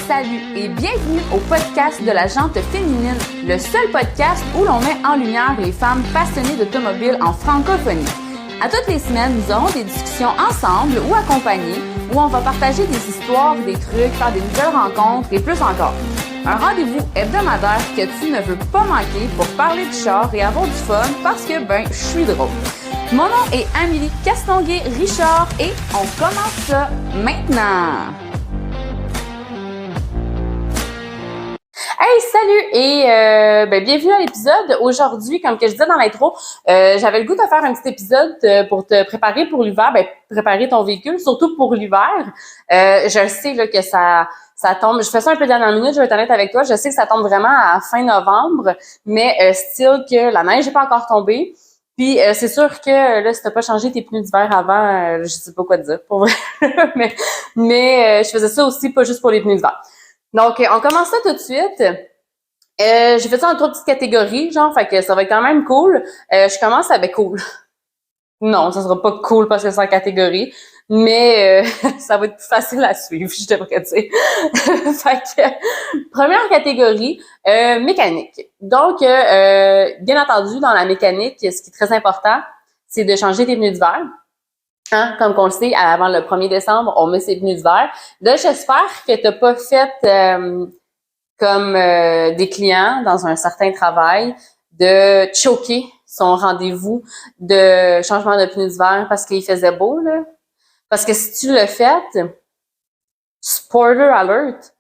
Salut et bienvenue au podcast de la Jante féminine, le seul podcast où l'on met en lumière les femmes passionnées d'automobile en francophonie. À toutes les semaines, nous aurons des discussions ensemble ou accompagnées où on va partager des histoires, des trucs, faire des nouvelles rencontres et plus encore. Un rendez-vous hebdomadaire que tu ne veux pas manquer pour parler de char et avoir du fun parce que, je suis drôle. Mon nom est Amélie Castonguay-Richard et on commence ça maintenant! Hey, salut et bienvenue à l'épisode. Aujourd'hui, comme que je disais dans l'intro, j'avais le goût de faire un petit épisode pour te préparer pour l'hiver, préparer ton véhicule, surtout pour l'hiver. Je sais là, que ça tombe, je fais ça un peu dernière minute, je vais être honnête avec toi, je sais que ça tombe vraiment à fin novembre, mais still que la neige n'est pas encore tombée. Puis c'est sûr que là, si t'as pas changé tes pneus d'hiver avant, je sais pas quoi te dire, pour vrai. mais je faisais ça aussi pas juste pour les pneus d'hiver. Donc, on commence ça tout de suite. J'ai fait ça en 3 petites catégories, fait que ça va être quand même cool. Je commence avec cool. Non, ça sera pas cool parce que c'est en catégorie, mais ça va être plus facile à suivre, je devrais dire. Fait que, première catégorie, mécanique. Donc, bien entendu, dans la mécanique, ce qui est très important, c'est de changer tes pneus d'hiver. Comme on le sait, avant le 1er décembre, on met ses pneus d'hiver. Là, j'espère que t'as pas fait comme des clients dans un certain travail de choquer son rendez-vous de changement de pneus d'hiver parce qu'il faisait beau, là. Parce que si tu le fais, spoiler alert,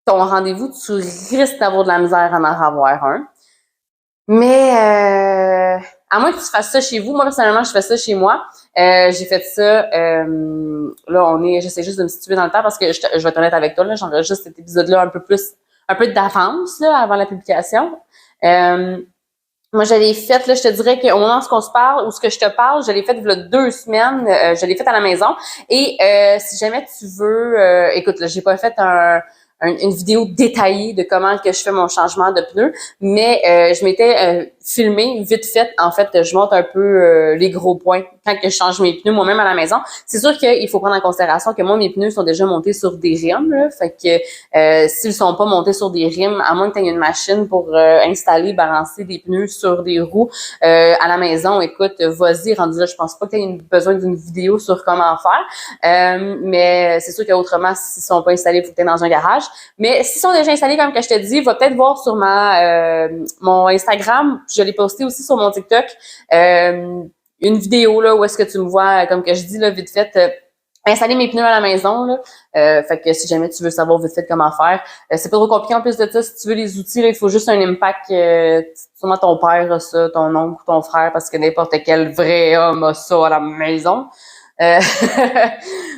ton rendez-vous, tu risques d'avoir de la misère à en avoir un. Mais à moins que tu fasses ça chez vous, moi personnellement je fais ça chez moi. J'ai fait ça. Là j'essaie juste de me situer dans le temps parce que je vais être honnête avec toi, là, j'enregistre cet épisode-là un peu d'avance là avant la publication. Moi je l'ai fait là, je te dirais qu'au moment où on se parle ou ce que je te parle, je l'ai fait il y a 2 semaines. Je l'ai fait à la maison. Et si jamais tu veux, écoute, là, j'ai pas fait une vidéo détaillée de comment que je fais mon changement de pneus, mais je m'étais filmé vite fait. En fait, je montre un peu les gros points quand que je change mes pneus moi-même à la maison. C'est sûr qu'il faut prendre en considération que moi, mes pneus sont déjà montés sur des rimes, là, fait que s'ils sont pas montés sur des rimes, à moins que tu aies une machine pour installer, balancer des pneus sur des roues à la maison, écoute, vas-y, rendu là, je pense pas que tu aies besoin d'une vidéo sur comment faire, mais c'est sûr qu'autrement, s'ils sont pas installés, il faut que tu aies dans un garage. Mais s'ils sont déjà installés, comme que je te dis, va peut-être voir sur mon Instagram, je l'ai posté aussi sur mon TikTok, une vidéo là où est-ce que tu me vois, comme que je dis là vite fait, installer mes pneus à la maison là. Fait que si jamais tu veux savoir vite fait comment faire, c'est pas trop compliqué en plus de ça. Si tu veux les outils là, il faut juste un impact. Sûrement ton père a ça, ton oncle ou ton frère, parce que n'importe quel vrai homme a ça à la maison.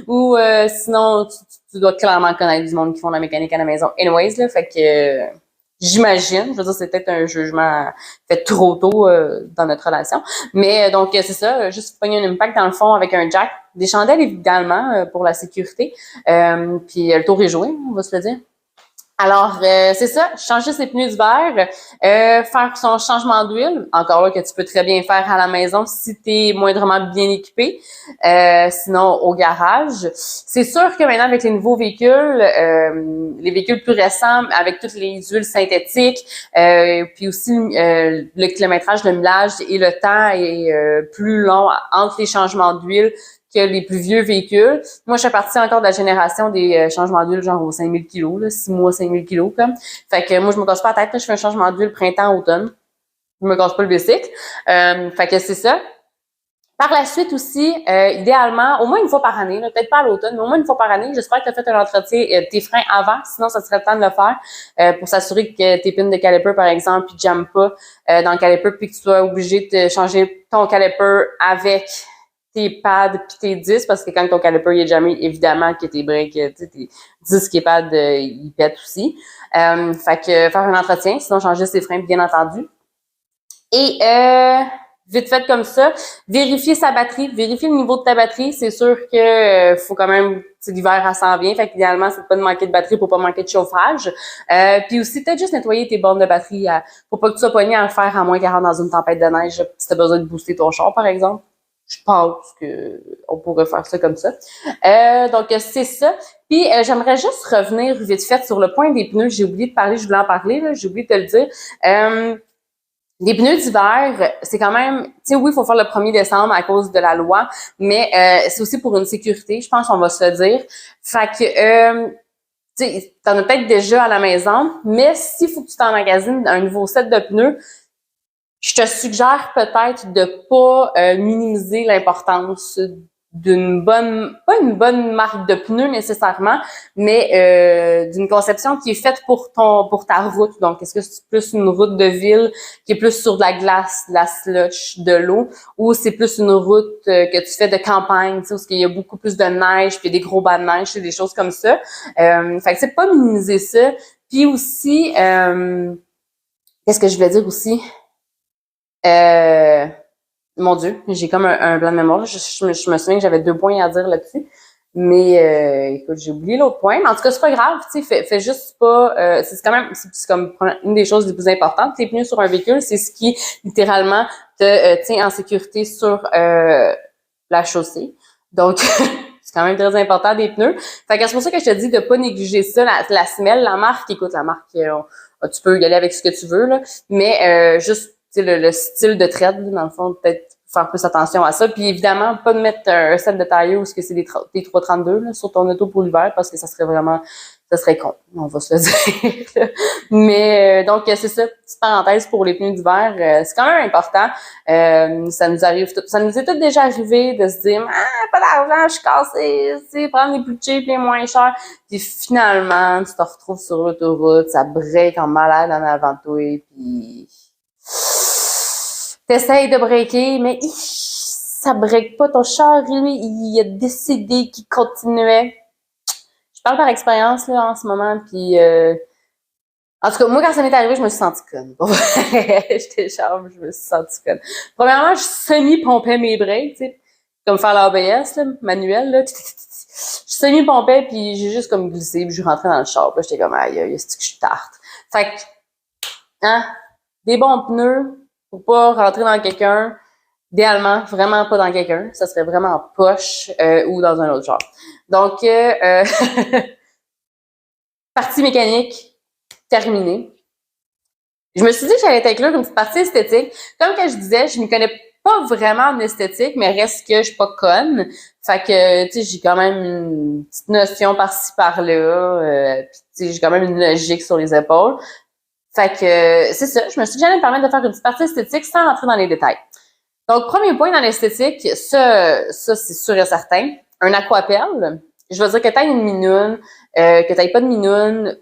Ou sinon tu dois clairement connaître du monde qui font de la mécanique à la maison anyways là, fait que j'imagine, je veux dire c'est peut-être un jugement fait trop tôt dans notre relation, mais donc c'est ça, juste pogner un impact dans le fond avec un jack, des chandelles évidemment pour la sécurité, puis le tour est joué, on va se le dire. Alors, c'est ça, changer ses pneus d'hiver, faire son changement d'huile, encore là que tu peux très bien faire à la maison si tu es moindrement bien équipé, sinon au garage. C'est sûr que maintenant avec les nouveaux véhicules, les véhicules plus récents, avec toutes les huiles synthétiques, puis aussi le kilométrage, le millage et le temps est plus long entre les changements d'huile que les plus vieux véhicules. Moi, je fais partie encore de la génération des changements d'huile genre aux 5000 kilos, là, 6 mois, 5000 kilos, comme. Fait que moi, je me casse pas la tête, là, je fais un changement d'huile printemps-automne. Je me casse pas le bicycle. Fait que c'est ça. Par la suite aussi, idéalement, au moins une fois par année, là, peut-être pas à l'automne, mais au moins une fois par année, j'espère que tu as fait un entretien tes freins avant, sinon ça serait le temps de le faire pour s'assurer que tes pins de caliper, par exemple, puis jamment pas dans le caliper, puis que tu sois obligé de changer ton caliper avec tes pads puis tes disques, parce que quand ton caliper il est jamais, évidemment que tes breaks, tes disques et pads, ils pètent aussi. Fait que faire un entretien, sinon changer ses freins, bien entendu. Et vite fait comme ça, vérifier sa batterie, vérifier le niveau de ta batterie. C'est sûr que faut quand même, l'hiver elle s'en vient, fait qu'idéalement c'est pas de manquer de batterie pour pas manquer de chauffage. Puis aussi peut-être juste nettoyer tes bornes de batterie pour pas que tu sois pogné à le faire à moins 40 dans une tempête de neige, si t'as besoin de booster ton char par exemple. je pense que on pourrait faire ça comme ça. Donc, c'est ça. Puis, j'aimerais juste revenir vite fait sur le point des pneus. J'ai oublié de parler, je voulais en parler, là, j'ai oublié de te le dire. Les pneus d'hiver, c'est quand même, tu sais, oui, il faut faire le 1er décembre à cause de la loi, mais c'est aussi pour une sécurité, je pense qu'on va se le dire. Fait que, tu sais, t'en as peut-être déjà à la maison, mais s'il faut que tu t'emmagasines un nouveau set de pneus, je te suggère peut-être de pas minimiser l'importance d'une bonne, pas une bonne marque de pneus nécessairement, mais d'une conception qui est faite pour ta route. Donc, est-ce que c'est plus une route de ville qui est plus sur de la glace, de la slush, de l'eau, ou c'est plus une route que tu fais de campagne, tu sais, où il y a beaucoup plus de neige, puis des gros bas de neige, des choses comme ça. Fait que c'est pas minimiser ça. Puis aussi, qu'est-ce que je voulais dire aussi? Mon Dieu, j'ai comme un blanc de mémoire. Je me souviens que j'avais 2 points à dire là-dessus. Mais écoute, j'ai oublié l'autre point. Mais en tout cas, c'est pas grave, tu sais, fais juste pas. C'est quand même, c'est comme une des choses les plus importantes. Les pneus sur un véhicule, c'est ce qui littéralement te tient en sécurité sur la chaussée. Donc, c'est quand même très important des pneus. Fait que c'est pour ça que je te dis de pas négliger ça, la semelle, la marque. Écoute, la marque, tu peux y aller avec ce que tu veux là, mais juste le style de trade, dans le fond, peut-être faire plus attention à ça. Puis évidemment, pas de mettre un set de tailleur où c'est des 332 là, sur ton auto pour l'hiver, parce que ça serait con, on va se le dire. Mais donc, c'est ça, petite parenthèse pour les pneus d'hiver. C'est quand même important. Ça nous est tout déjà arrivé de se dire pas d'argent, je suis cassée, tu sais, prendre les plus cheap, les moins chers. Puis finalement, tu te retrouves sur l'autoroute, ça break en malade en avant de toi, puis t'essayes de breaker, mais ça break pas. Ton char, lui, il a décidé qu'il continuait. Je parle par expérience là en ce moment, puis en tout cas, moi, quand ça m'est arrivé, je me suis sentie conne. J'étais charme, je me suis sentie conne. Premièrement, je semi-pompais mes breaks, tu sais, comme faire l'ABS, là, manuel, là. Je semi-pompais, puis j'ai juste comme glissé, puis je suis rentrée dans le char, puis j'étais comme, aïe, c'est que je suis tarte. Fait que, des bons pneus, pour pas rentrer dans quelqu'un, idéalement, vraiment pas dans quelqu'un, ça serait vraiment en poche ou dans un autre genre. Donc, partie mécanique terminée. Je me suis dit que j'allais t'inclure une petite partie esthétique. Comme que je disais, je ne connais pas vraiment en esthétique, mais reste que je suis pas conne. Fait que, tu sais, j'ai quand même une petite notion par-ci par-là. Puis, tu sais, j'ai quand même une logique sur les épaules. Fait que, c'est ça. Je me suis dit que j'allais me permettre de faire une petite partie esthétique sans rentrer dans les détails. Donc, premier point dans l'esthétique, ça c'est sûr et certain. Un aquapelle. Je veux dire que t'aies une minoune, que t'aies pas de minoune.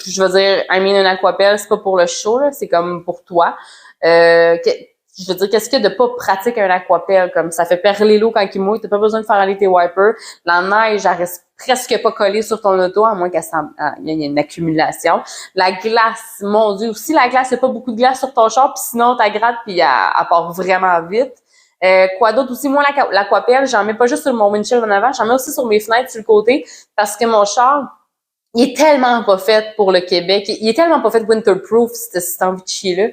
Je veux dire, un aquapelle, c'est pas pour le show, là, c'est comme pour toi. Je veux dire, qu'est-ce qu'il y a de pas pratique un aquapelle? Comme ça fait perler l'eau quand il mouille, t'as pas besoin de faire aller tes wipers. La neige, elle reste presque pas collée sur ton auto, à moins qu'il y ait une accumulation. La glace, mon Dieu, si la glace, il n'y a pas beaucoup de glace sur ton char, puis sinon, t'as gratte, puis elle part vraiment vite. Quoi d'autre aussi? Moi, l'aquapelle, j'en mets pas juste sur mon windshield en avant, j'en mets aussi sur mes fenêtres sur le côté, parce que mon char, il est tellement pas fait pour le Québec, il est tellement pas fait winterproof, cette envie de chier là,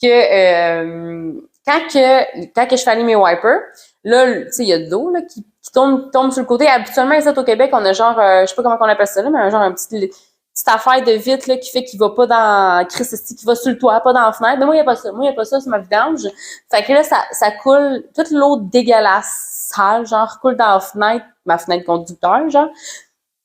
que quand que je fais aller mes wipers, là, tu sais, il y a de l'eau là qui tombe sur le côté. Habituellement, ici au Québec, on a genre, je sais pas comment on appelle ça là, mais genre un petite affaire de vitre là qui fait qu'il va pas dans qui va sur le toit, pas dans la fenêtre. Mais moi, il y a pas ça. Moi, il y a pas ça, c'est ma vidange. Fait que là, ça coule, toute l'eau dégueulasse, sale, genre, coule dans la fenêtre, ma fenêtre conducteur, genre.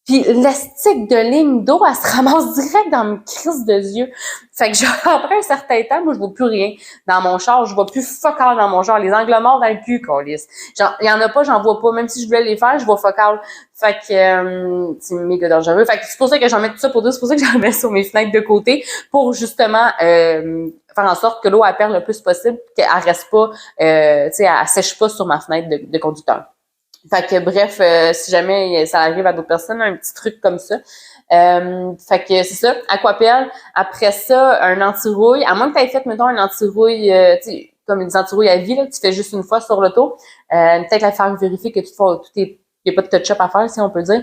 Puis l'estique de ligne d'eau, elle se ramasse direct dans mes crises de yeux. Fait que genre, après un certain temps, moi, je vois plus rien dans mon char. Je vois plus focal dans mon char. Les angles morts dans le cul, câlisse. Genre, il y en a pas, j'en vois pas. Même si je voulais les faire, je vois focal. Fait que c'est méga dangereux. Fait que c'est pour ça que j'en mets tout ça pour dire. C'est pour ça que j'en mets sur mes fenêtres de côté pour justement faire en sorte que l'eau elle perd le plus possible, qu'elle reste pas, tu sais, elle sèche pas sur ma fenêtre de conducteur. Fait que bref, si jamais ça arrive à d'autres personnes, un petit truc comme ça. Fait que c'est ça, aquapelle. Après ça, un anti-rouille. À moins que tu aies fait, mettons, un anti-rouille, tu sais, comme des anti-rouilles à vie, là, que tu fais juste une fois sur l'auto. Peut-être la faire vérifier que il n'y a pas de touch-up à faire, si on peut dire.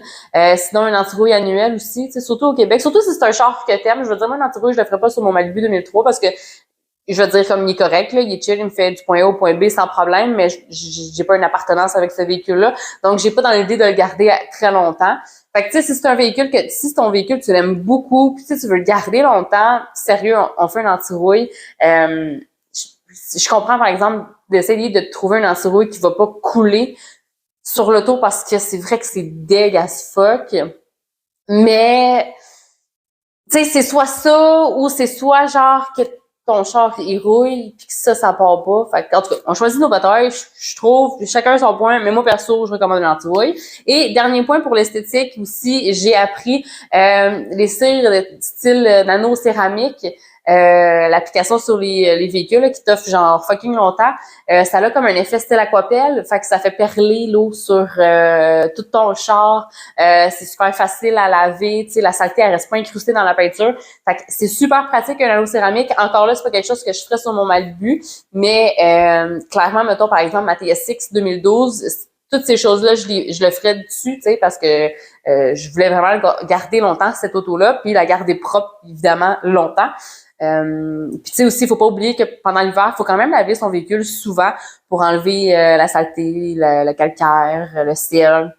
Sinon, un anti-rouille annuel aussi, tu sais, surtout au Québec. Surtout si c'est un char que t'aimes. Je veux dire, moi, un anti-rouille, je le ferais pas sur mon Malibu 2003 parce que je veux dire, comme il est correct, là, il est chill, il me fait du point A au point B sans problème, mais j'ai pas une appartenance avec ce véhicule-là. Donc, j'ai pas dans l'idée de le garder très longtemps. Fait que, tu sais, si c'est un véhicule si c'est ton véhicule, tu l'aimes beaucoup, puis tu veux le garder longtemps, sérieux, on fait un anti-rouille. Je comprends, par exemple, d'essayer de trouver un anti-rouille qui va pas couler sur l'auto parce que c'est vrai que c'est deg as fuck. Mais, tu sais, c'est soit ça ou c'est soit genre que ton char il rouille puis que ça part pas. Fait que, en tout cas, on choisit nos batailles, je trouve, chacun son point, mais moi perso, je recommande une anti-rouille. Et dernier point pour l'esthétique aussi, j'ai appris les cires de style nano-céramique. L'application sur les véhicules là, qui t'offre genre fucking longtemps, ça a comme un effet style aquapelle, fait que ça fait perler l'eau sur tout ton char, c'est super facile à laver, tu sais, la saleté elle reste pas incrustée dans la peinture, fait que c'est super pratique un anneau céramique. Encore là, c'est pas quelque chose que je ferais sur mon Malibu, mais clairement, mettons par exemple ma TSX 2012, toutes ces choses-là, je le ferais dessus, tu sais, parce que je voulais vraiment garder longtemps cette auto-là, puis la garder propre, évidemment, longtemps. Puis tu sais aussi, il faut pas oublier que pendant l'hiver, il faut quand même laver son véhicule souvent pour enlever la saleté, le calcaire, le ciel,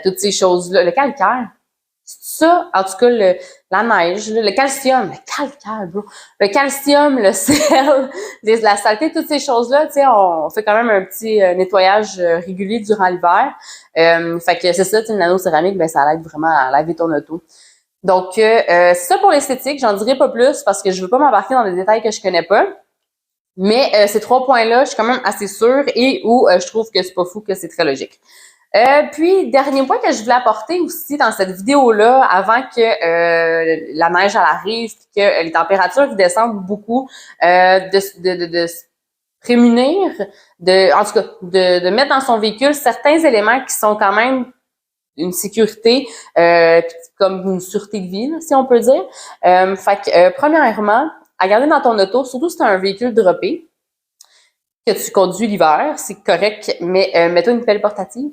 toutes ces choses-là. Le calcaire, c'est ça, en tout cas, la neige, le calcium, le calcaire, bro. Le calcium, le sel, la saleté, toutes ces choses-là, tu sais, on fait quand même un petit nettoyage régulier durant l'hiver. Fait que c'est ça, tu sais, une nano-céramique, ben ça aide vraiment à laver ton auto. Donc, c'est ça pour l'esthétique. J'en dirai pas plus parce que je veux pas m'embarquer dans des détails que je connais pas. Mais ces 3 points-là, je suis quand même assez sûre et où je trouve que c'est pas fou, que c'est très logique. Puis, dernier point que je voulais apporter aussi dans cette vidéo-là, avant que la neige elle arrive et que les températures descendent beaucoup, de se prémunir, en tout cas, de mettre dans son véhicule certains éléments qui sont quand même une sécurité, comme une sûreté de vie, là, si on peut dire. Fait que, premièrement, à garder dans ton auto, surtout si tu as un véhicule droppé, que tu conduis l'hiver, c'est correct, mais mets-toi une pelle portative.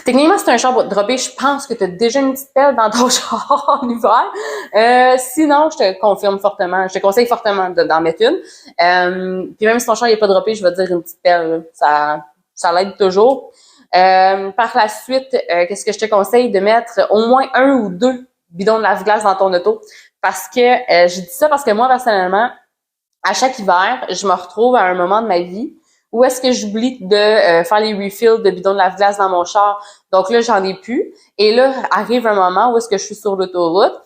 Techniquement, si tu as un char droppé, je pense que tu as déjà une petite pelle dans ton char en hiver. Sinon, je te confirme fortement, je te conseille fortement d'en mettre une. Puis même si ton char n'est pas droppé, je vais te dire une petite pelle, là, ça l'aide toujours. Par la suite, qu'est-ce que je te conseille? De mettre au moins 1 ou 2 bidons de lave-glace dans ton auto. Parce que, je dis ça parce que moi, personnellement, à chaque hiver, je me retrouve à un moment de ma vie où est-ce que j'oublie de faire les refills de bidons de lave-glace dans mon char. Donc là, j'en ai plus. Et là, arrive un moment où est-ce que je suis sur l'autoroute.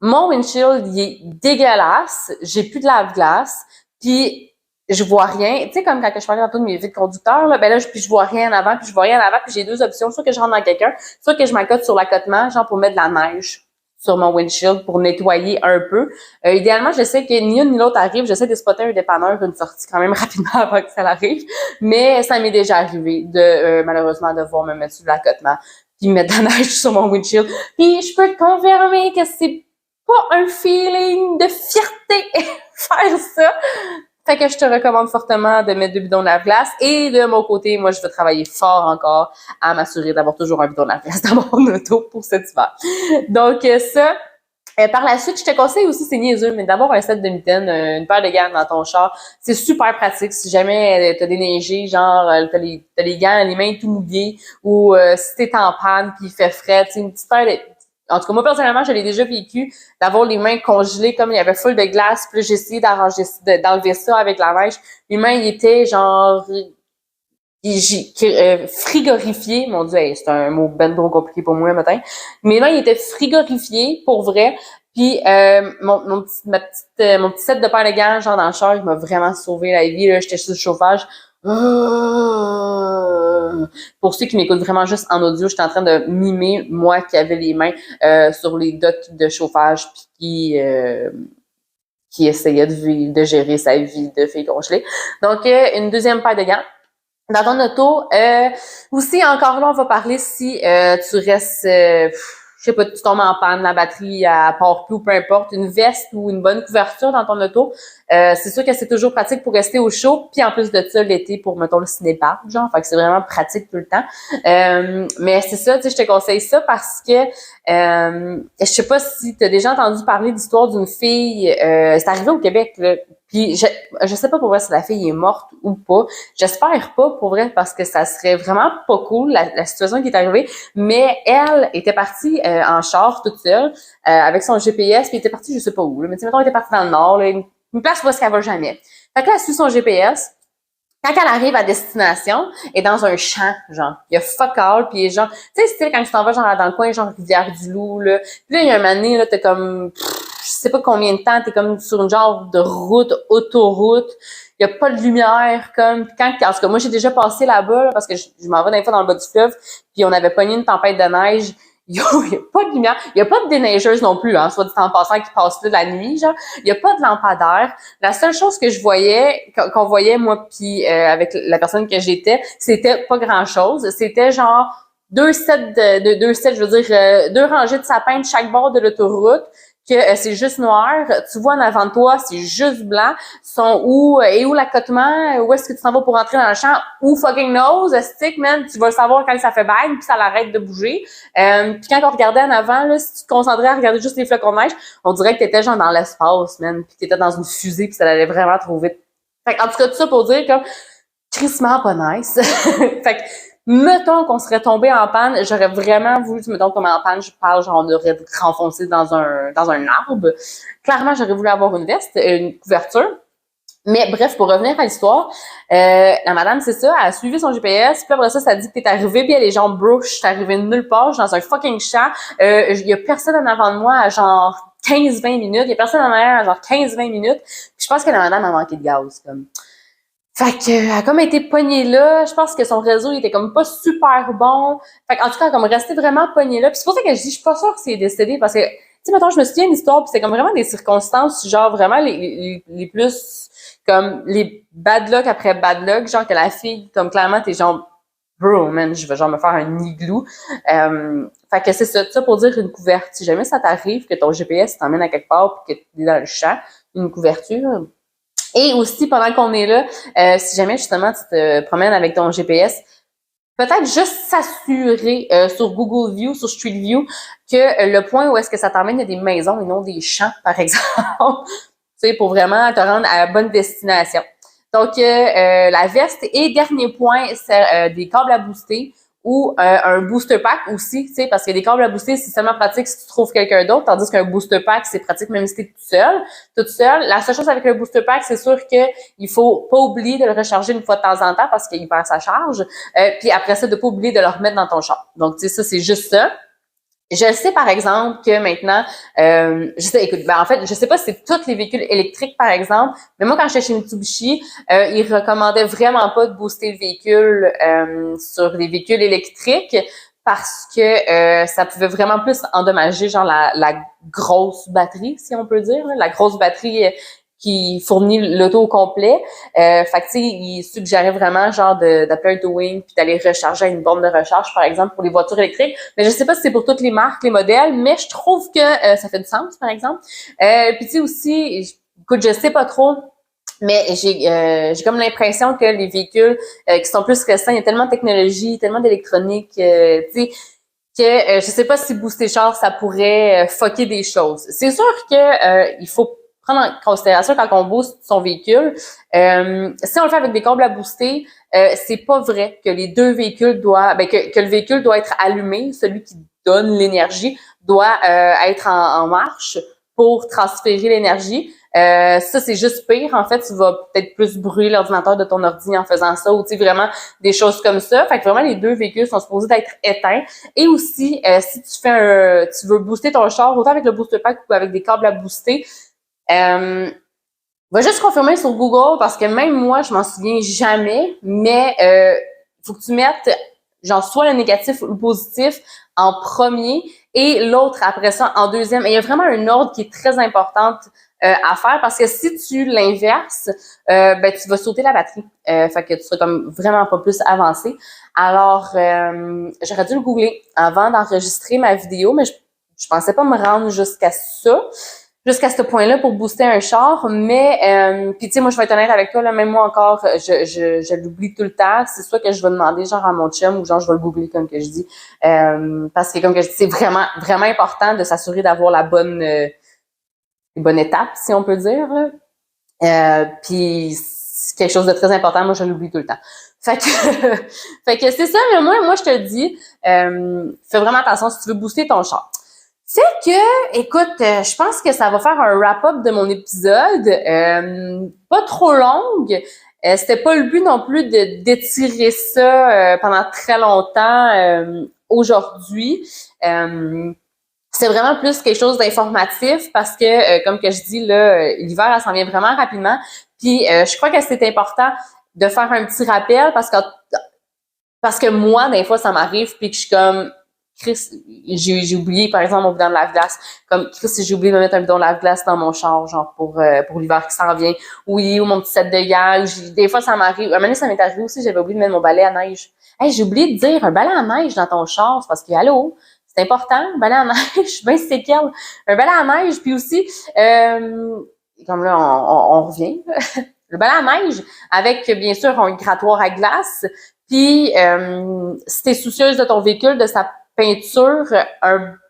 Mon windshield, il est dégueulasse. J'ai plus de lave-glace. Puis, je vois rien. Tu sais, comme quand je parlais tantôt de mes vides conducteurs, là, ben là, je vois rien en avant, puis je vois rien en avant, puis j'ai 2 options. Soit que je rentre dans quelqu'un, soit que je m'accote sur l'accotement, genre pour mettre de la neige sur mon windshield pour nettoyer un peu. Idéalement, je sais que ni une ni l'autre arrive. J'essaie de spotter un dépanneur, une sortie quand même rapidement avant que ça arrive. Mais ça m'est déjà arrivé de malheureusement devoir me mettre sur l'accotement puis mettre de la neige sur mon windshield. Puis je peux te confirmer que c'est pas un feeling de fierté faire ça. Fait que je te recommande fortement de mettre 2 bidons de lave-glace. Et de mon côté, moi, je vais travailler fort encore à m'assurer d'avoir toujours un bidon de lave-glace dans mon auto pour cet hiver. Donc, ça. Par la suite, je te conseille aussi, c'est niaiseux, mais d'avoir un set de mitaines, une paire de gants dans ton char. C'est super pratique si jamais t'as déneigé, genre t'as les gants, les mains tout mouillées, ou si t'es en panne puis il fait frais, tu sais, une petite paire de... En tout cas, moi, personnellement, je l'ai déjà vécu, d'avoir les mains congelées comme il y avait full de glace, puis j'ai essayé d'enlever ça avec la neige. Les mains, ils étaient genre frigorifiés. Mon Dieu, hey, c'est un mot ben trop compliqué pour moi, matin. Mes mains, ils étaient frigorifiés, pour vrai. Puis mon petit set de paire de gants, genre dans le char, il m'a vraiment sauvé la vie. Là, j'étais sur le chauffage. Pour ceux qui m'écoutent vraiment juste en audio, j'étais en train de mimer moi qui avait les mains sur les docks de chauffage puis qui essayait de gérer sa vie de fille congelée. Donc une deuxième paire de gants. Dans ton auto, aussi encore là, on va parler si tu restes je sais pas, tu tombes en panne, la batterie elle part plus ou peu importe, une veste ou une bonne couverture dans ton auto, c'est sûr que c'est toujours pratique pour rester au chaud. Puis en plus de ça, l'été pour, mettons, le cinépark, genre, fait que c'est vraiment pratique tout le temps. Mais c'est ça, tu sais, je te conseille ça parce que je sais pas si tu as déjà entendu parler d'histoire d'une fille, c'est arrivé au Québec, là. Puis je sais pas pour vrai si la fille est morte ou pas. J'espère pas pour vrai parce que ça serait vraiment pas cool la situation qui est arrivée. Mais elle était partie en char toute seule avec son GPS, puis elle était partie je sais pas où. Là. Mais tu sais, mettons, elle était partie dans le nord, là, une place où est-ce qu'elle va jamais. Fait que là, elle suit son GPS. Quand elle arrive à destination, elle est dans un champ, genre. Il y a fuck all, puis genre, tu sais, style quand tu t'en vas genre dans le coin, genre Rivière-du-Loup, là. Puis là, il y a un moment donné, là, t'es comme, je sais pas combien de temps, t'es comme sur une genre de route, autoroute. Il y a pas de lumière, comme. Puis quand, en tout cas, moi, j'ai déjà passé là-bas, là, parce que je m'en vais des fois dans le bas du fleuve, puis on avait pogné une tempête de neige. Yo, il y a pas de lumière. Il y a pas de déneigeuse non plus, hein, soit dit en passant qui passe là de la nuit, genre. Il y a pas de lampadaire. La seule chose que je voyais, qu'on voyait, moi, puis avec la personne que j'étais, c'était pas grand-chose. C'était genre deux sets, je veux dire, deux rangées de sapins de chaque bord de l'autoroute, que c'est juste noir. Tu vois en avant de toi, c'est juste blanc. Sont où, et où l'accotement? Où est-ce que tu t'en vas pour rentrer dans le champ? Où fucking knows? Stick, man, tu vas le savoir quand ça fait bang, puis ça l'arrête de bouger. Puis quand on regardait en avant, là, si tu te concentrais à regarder juste les flocons de neige, on dirait que t'étais genre dans l'espace, man, puis t'étais dans une fusée, puis ça allait vraiment trop vite. Fait en tout cas, tout ça pour dire comme crissement pas nice. Fait que mettons qu'on serait tombé en panne, j'aurais vraiment voulu, mettons comme en panne, je parle genre on aurait renfoncé dans un arbre. Clairement, j'aurais voulu avoir une veste, une couverture. Mais bref, pour revenir à l'histoire, la madame, c'est ça, elle a suivi son GPS, puis après ça, ça dit que t'es arrivé, puis elle est genre, bro, je suis arrivée de nulle part, je suis dans un fucking champ, il y a personne en avant de moi à genre 15-20 minutes, il y a personne en arrière à genre 15-20 minutes, puis je pense que la madame a manqué de gaz, comme. Fait que, elle a comme été pognée là, je pense que son réseau il était comme pas super bon, fait qu'en tout cas, comme resté vraiment pognée là, puis c'est pour ça que je dis, je suis pas sûre que c'est décédé, parce que, tu sais, mettons, je me souviens de l'histoire, puis c'est comme vraiment des circonstances, genre vraiment les plus comme les bad luck après bad luck, genre que la fille, comme clairement, t'es genre, bro, man, je vais genre me faire un igloo. Fait que c'est ça pour dire une couverture. Si jamais ça t'arrive que ton GPS t'emmène à quelque part puis que t'es dans le champ, une couverture. Et aussi, pendant qu'on est là, si jamais justement tu te promènes avec ton GPS, peut-être juste s'assurer sur Google View, sur Street View, que le point où est-ce que ça t'emmène, il y a des maisons et non des champs, par exemple. Tu sais, pour vraiment te rendre à la bonne destination. Donc, la veste. Et dernier point, c'est des câbles à booster ou un booster pack aussi, tu sais, parce que des câbles à booster, c'est seulement pratique si tu trouves quelqu'un d'autre, tandis qu'un booster pack, c'est pratique même si t'es toute seule. La seule chose avec le booster pack, c'est sûr que il faut pas oublier de le recharger une fois de temps en temps parce qu'il perd sa charge. Puis après ça, de pas oublier de le remettre dans ton char. Donc, tu sais, ça, c'est juste ça. Je sais par exemple que maintenant, écoute, en fait, je sais pas si c'est tous les véhicules électriques par exemple, mais moi quand j'étais chez Mitsubishi, ils recommandaient vraiment pas de booster le véhicule sur les véhicules électriques parce que ça pouvait vraiment plus endommager genre la grosse batterie, si on peut dire, la grosse batterie qui fournit l'auto au complet. Fait que tu sais, il suggérait vraiment genre d'appeler un wing puis d'aller recharger à une borne de recharge, par exemple, pour les voitures électriques. Mais je sais pas si c'est pour toutes les marques, les modèles, mais je trouve que ça fait du sens, par exemple. Puis tu sais aussi, écoute, je sais pas trop, mais j'ai comme l'impression que les véhicules qui sont plus récents, il y a tellement de technologie, tellement d'électronique, tu sais, que je sais pas si booster char, ça pourrait fucker des choses. C'est sûr que il faut prendre en considération quand on booste son véhicule. Si on le fait avec des câbles à booster, c'est pas vrai que les deux véhicules doivent, que le véhicule doit être allumé, celui qui donne l'énergie doit être en marche pour transférer l'énergie. Ça, c'est juste pire. En fait, tu vas peut-être plus brûler l'ordinateur de ton ordi en faisant ça ou tu sais, vraiment des choses comme ça. Fait que vraiment, les deux véhicules sont supposés d'être éteints. Et aussi, si tu veux booster ton char, autant avec le booster pack ou avec des câbles à booster, va juste confirmer sur Google parce que même moi, je m'en souviens jamais, mais faut que tu mettes genre soit le négatif ou le positif en premier et l'autre après ça en deuxième. Et il y a vraiment un ordre qui est très important à faire parce que si tu l'inverses, tu vas sauter la batterie. Fait que tu seras comme vraiment pas plus avancé. Alors, j'aurais dû le googler avant d'enregistrer ma vidéo, mais je pensais pas me rendre jusqu'à ce point-là pour booster un char, mais puis tu sais, moi je vais être honnête avec toi, là, même moi encore, je l'oublie tout le temps. C'est soit que je vais demander genre à mon chum ou genre je vais le googler comme que je dis, parce que comme que je dis, c'est vraiment vraiment important de s'assurer d'avoir la bonne étape, si on peut dire. Puis c'est quelque chose de très important, moi je l'oublie tout le temps. Fait que c'est ça, mais moi je te le dis, fais vraiment attention si tu veux booster ton char. Fait que, écoute, je pense que ça va faire un wrap-up de mon épisode. Pas trop longue. C'était pas le but non plus d'étirer ça pendant très longtemps aujourd'hui. C'est vraiment plus quelque chose d'informatif parce que, comme que je dis, là, l'hiver, elle s'en vient vraiment rapidement. Puis, je crois que c'est important de faire un petit rappel parce que moi, des fois, ça m'arrive puis que je suis comme... Chris, j'ai oublié, par exemple, mon bidon de lave-glace. Comme, Chris, j'ai oublié de me mettre un bidon de lave-glace dans mon char, genre, pour l'hiver qui s'en vient. Oui, ou mon petit set de gants. Des fois, ça m'arrive. Un moment donné, ça m'est arrivé aussi, j'avais oublié de mettre mon balai à neige. Hey, j'ai oublié de dire un balai à neige dans ton char. C'est parce que, allô, c'est important, un balai à neige. Ben, c'est quel? Un balai à neige, puis aussi, comme là, on revient. Le balai à neige, avec, bien sûr, un grattoir à glace. Puis, si t'es soucieuse de ton véhicule, de sa peinture,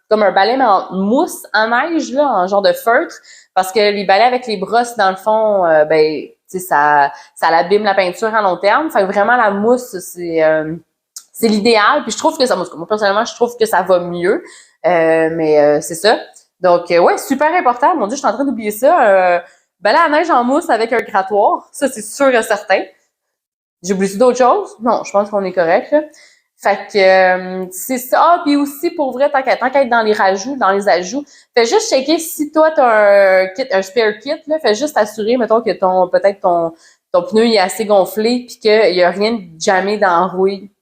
comme un balai mais en mousse en neige, là, en genre de feutre, parce que les balais avec les brosses, dans le fond, ben, tu sais, ça l'abîme la peinture à long terme. Fait que vraiment, la mousse, c'est l'idéal. Puis je trouve que ça, moi personnellement, je trouve que ça va mieux. Mais c'est ça. Donc, ouais, super important. Mon Dieu, je suis en train d'oublier ça. Balai à neige en mousse avec un grattoir. Ça, c'est sûr et certain. J'ai oublié d'autres choses? Non, je pense qu'on est correct, là. Fait que c'est ça. Ah, puis aussi, pour vrai, tant qu'à être dans les ajouts, fais juste checker si toi, t'as un spare kit, là. Fais juste assurer, mettons, que ton pneu il est assez gonflé puis qu'il y a rien de jamais dans la rouille.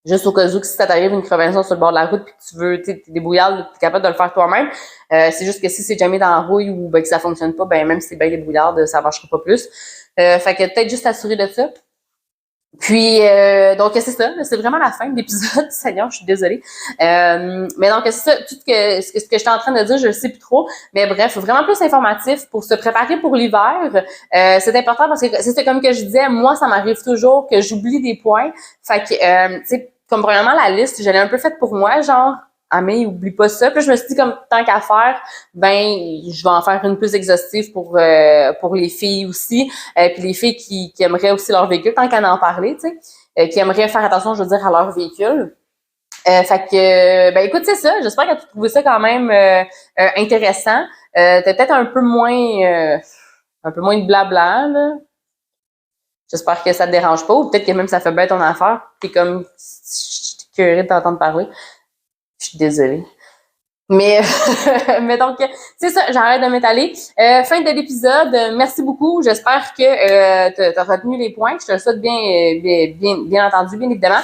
Juste au cas où, que si ça t'arrive une crevaison sur le bord de la route puis que tu veux, t'es débrouillard, t'es capable de le faire toi-même. C'est juste que si c'est jamais dans la rouille ou ben, que ça fonctionne pas, ben même si c'est bien débrouillard, ça marchera pas plus. Fait que peut-être juste assurer de ça. Puis, donc, c'est ça. C'est vraiment la fin de l'épisode. Seigneur, je suis désolée. Mais donc, c'est ça. Tout ce que j'étais en train de dire, je le sais plus trop. Mais bref, vraiment plus informatif pour se préparer pour l'hiver. C'est important parce que c'est comme que je disais, moi, ça m'arrive toujours que j'oublie des points. Fait que, tu sais, comme premièrement, la liste, je l'ai un peu faite pour moi, genre, ah mais oublie pas ça. Puis je me suis dit comme tant qu'à faire, ben je vais en faire une plus exhaustive pour les filles aussi, puis les filles qui aimeraient aussi leur véhicule tant qu'à en parler, tu sais, qui aimeraient faire attention, je veux dire, à leur véhicule. Fait que ben écoute, c'est ça. J'espère que tu as trouvé ça quand même intéressant. T'as peut-être un peu moins de blabla là. J'espère que ça te dérange pas ou peut-être que même ça fait bien ton affaire. T'es comme je suis curieuse de t'entendre parler. Je suis désolée. Mais donc, c'est ça, j'arrête de m'étaler. Fin de l'épisode. Merci beaucoup. J'espère que tu as retenu les points. Je te le souhaite bien entendu, bien évidemment.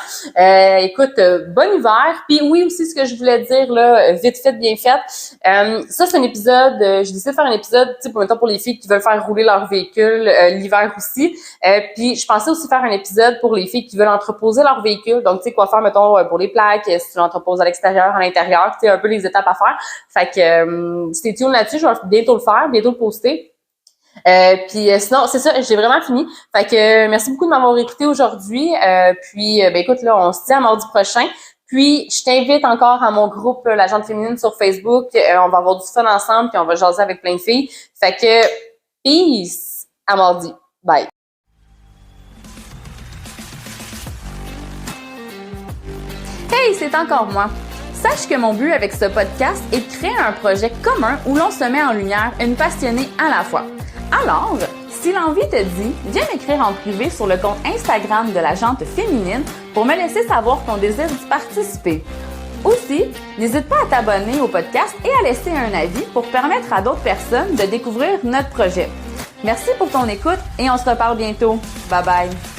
Écoute, bon hiver. Puis oui, aussi, ce que je voulais dire, là, vite fait, bien fait. Ça, c'est un épisode, je décide de faire un épisode, tu sais, pour les filles qui veulent faire rouler leur véhicule l'hiver aussi. Puis je pensais aussi faire un épisode pour les filles qui veulent entreposer leur véhicule. Donc, tu sais, quoi faire, mettons, pour les plaques, si tu l'entreposes à l'extérieur, à l'intérieur, tu sais, un peu les étapes à faire. Fait que stay tuned là-dessus, je vais bientôt le faire, bientôt le poster. Puis sinon, c'est ça, j'ai vraiment fini. Fait que merci beaucoup de m'avoir écouté aujourd'hui. Puis ben écoute, là, on se dit à mardi prochain. Puis je t'invite encore à mon groupe La Jante Féminine sur Facebook. On va avoir du fun ensemble, puis on va jaser avec plein de filles. Fait que peace, à mardi. Bye. Hey, c'est encore moi. Sache que mon but avec ce podcast est de créer un projet commun où l'on se met en lumière une passionnée à la fois. Alors, si l'envie te dit, viens m'écrire en privé sur le compte Instagram de La Jante Féminine pour me laisser savoir ton désir d'y participer. Aussi, n'hésite pas à t'abonner au podcast et à laisser un avis pour permettre à d'autres personnes de découvrir notre projet. Merci pour ton écoute et on se reparle bientôt. Bye bye!